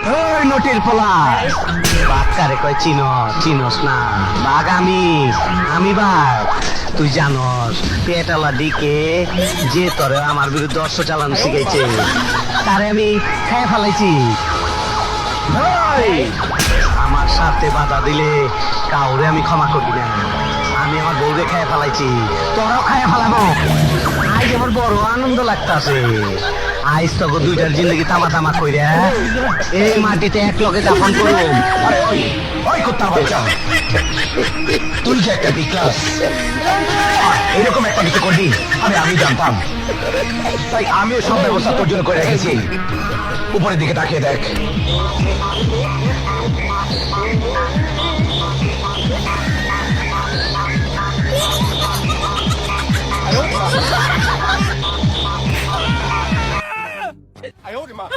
ওই নটির পোলা বাচ্চারে কয় চিনস না বাঘ আমি বাঘ তুই জানস পেটালা দিকে যে তোরে আমার বিরুদ্ধে অস্ত্র চালানো শিখেছে তারে আমি খেয়ে ফেলাইছি আমার সাথে বাধা দিলে কাউরে আমি ক্ষমা করি না আমি আমার বউরে খেয়ে ফেলাইছি তোরাও খেয়ে ফেলাবো আজ আমার বড় আনন্দ লাগতাছে আইস তো দুইটার জিন্দগি তামা তামা কইরা এই মাটিতে এক লগে দাফন করুম ওই কুত্তার বাচ্চা তুই যে একটা বিক্লাস এরকম একটা কিছু করবি আমি জানতাম তাই আমিও সব ব্যবস্থা তোর জন্য করে রেখেছি উপরের দিকে তাকিয়ে দেখ哎呦我的妈！